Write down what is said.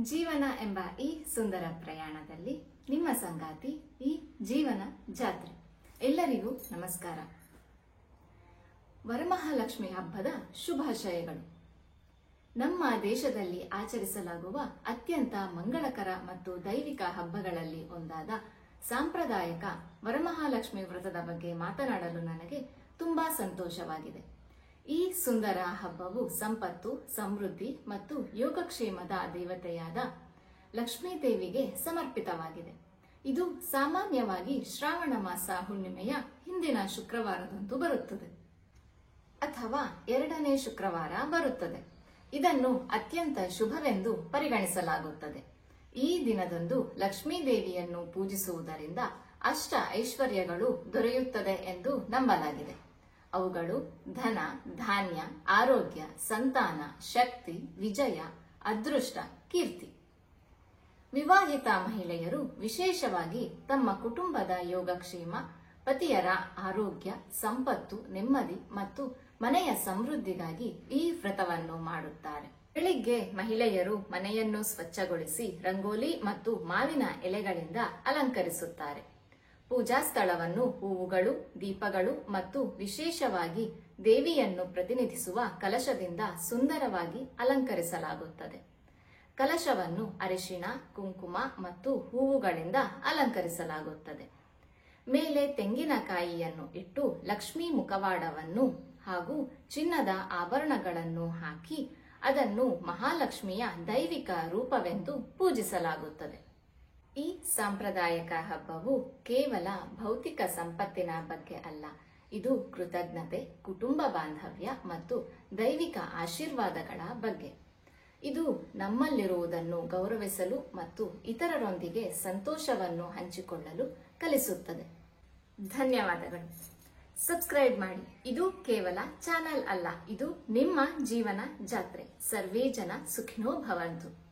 ಜೀವನ ಎಂಬ ಈ ಸುಂದರ ಪ್ರಯಾಣದಲ್ಲಿ ನಿಮ್ಮ ಸಂಗಾತಿ ಈ ಜೀವನ ಜಾತ್ರೆ. ಎಲ್ಲರಿಗೂ ನಮಸ್ಕಾರ. ವರಮಹಾಲಕ್ಷ್ಮಿ ಹಬ್ಬದ ಶುಭಾಶಯಗಳು. ನಮ್ಮ ದೇಶದಲ್ಲಿ ಆಚರಿಸಲಾಗುವ ಅತ್ಯಂತ ಮಂಗಳಕರ ಮತ್ತು ದೈವಿಕ ಹಬ್ಬಗಳಲ್ಲಿ ಒಂದಾದ ಸಾಂಪ್ರದಾಯಿಕ ವರಮಹಾಲಕ್ಷ್ಮಿ ವ್ರತದ ಬಗ್ಗೆ ಮಾತನಾಡಲು ನನಗೆ ತುಂಬಾ ಸಂತೋಷವಾಗಿದೆ. ಈ ಸುಂದರ ಹಬ್ಬವು ಸಂಪತ್ತು, ಸಮೃದ್ಧಿ ಮತ್ತು ಯೋಗಕ್ಷೇಮದ ದೇವತೆಯಾದ ಲಕ್ಷ್ಮೀ ದೇವಿಗೆ ಸಮರ್ಪಿತವಾಗಿದೆ. ಇದು ಸಾಮಾನ್ಯವಾಗಿ ಶ್ರಾವಣ ಮಾಸ ಹುಣ್ಣಿಮೆಯ ಹಿಂದಿನ ಶುಕ್ರವಾರದಂದು ಬರುತ್ತದೆ ಅಥವಾ ಎರಡನೇ ಶುಕ್ರವಾರ ಬರುತ್ತದೆ. ಇದನ್ನು ಅತ್ಯಂತ ಶುಭವೆಂದು ಪರಿಗಣಿಸಲಾಗುತ್ತದೆ. ಈ ದಿನದಂದು ಲಕ್ಷ್ಮೀ ದೇವಿಯನ್ನು ಪೂಜಿಸುವುದರಿಂದ ಅಷ್ಟ ಐಶ್ವರ್ಯಗಳು ದೊರೆಯುತ್ತದೆ ಎಂದು ನಂಬಲಾಗಿದೆ. ಅವುಗಳು ಧನ, ಧಾನ್ಯ, ಆರೋಗ್ಯ, ಸಂತಾನ, ಶಕ್ತಿ, ವಿಜಯ, ಅದೃಷ್ಟ, ಕೀರ್ತಿ. ವಿವಾಹಿತ ಮಹಿಳೆಯರು ವಿಶೇಷವಾಗಿ ತಮ್ಮ ಕುಟುಂಬದ ಯೋಗಕ್ಷೇಮ, ಪತಿಯರ ಆರೋಗ್ಯ, ಸಂಪತ್ತು, ನೆಮ್ಮದಿ ಮತ್ತು ಮನೆಯ ಸಮೃದ್ಧಿಗಾಗಿ ಈ ವ್ರತವನ್ನು ಮಾಡುತ್ತಾರೆ. ಬೆಳಿಗ್ಗೆ ಮಹಿಳೆಯರು ಮನೆಯನ್ನು ಸ್ವಚ್ಛಗೊಳಿಸಿ ರಂಗೋಲಿ ಮತ್ತು ಮಾವಿನ ಎಲೆಗಳಿಂದ ಅಲಂಕರಿಸುತ್ತಾರೆ. ಪೂಜಾ ಸ್ಥಳವನ್ನು ಹೂವುಗಳು, ದೀಪಗಳು ಮತ್ತು ವಿಶೇಷವಾಗಿ ದೇವಿಯನ್ನು ಪ್ರತಿನಿಧಿಸುವ ಕಲಶದಿಂದ ಸುಂದರವಾಗಿ ಅಲಂಕರಿಸಲಾಗುತ್ತದೆ. ಕಲಶವನ್ನು ಅರಿಶಿಣ, ಕುಂಕುಮ ಮತ್ತು ಹೂವುಗಳಿಂದ ಅಲಂಕರಿಸಲಾಗುತ್ತದೆ. ಮೇಲೆ ತೆಂಗಿನಕಾಯಿಯನ್ನು ಇಟ್ಟು ಲಕ್ಷ್ಮೀ ಮುಖವಾಡವನ್ನು ಹಾಗೂ ಚಿನ್ನದ ಆಭರಣಗಳನ್ನು ಹಾಕಿ ಅದನ್ನು ಮಹಾಲಕ್ಷ್ಮಿಯ ದೈವಿಕ ರೂಪವೆಂದು ಪೂಜಿಸಲಾಗುತ್ತದೆ. ಈ ಸಾಂಪ್ರದಾಯಿಕ ಹಬ್ಬವು ಕೇವಲ ಭೌತಿಕ ಸಂಪತ್ತಿನ ಬಗ್ಗೆ ಅಲ್ಲ, ಇದು ಕೃತಜ್ಞತೆ, ಕುಟುಂಬ ಬಾಂಧವ್ಯ ಮತ್ತು ದೈವಿಕ ಆಶೀರ್ವಾದಗಳ ಬಗ್ಗೆ. ಇದು ನಮ್ಮಲ್ಲಿರುವುದನ್ನು ಗೌರವಿಸಲು ಮತ್ತು ಇತರರೊಂದಿಗೆ ಸಂತೋಷವನ್ನು ಹಂಚಿಕೊಳ್ಳಲು ಕಲಿಸುತ್ತದೆ. ಧನ್ಯವಾದಗಳು. ಸಬ್ಸ್ಕ್ರೈಬ್ ಮಾಡಿ. ಇದು ಕೇವಲ ಚಾನೆಲ್ ಅಲ್ಲ, ಇದು ನಿಮ್ಮ ಜೀವನ ಜಾತ್ರೆ. ಸರ್ವೇ ಜನ ಸುಖಿನೋ ಭವಂತು.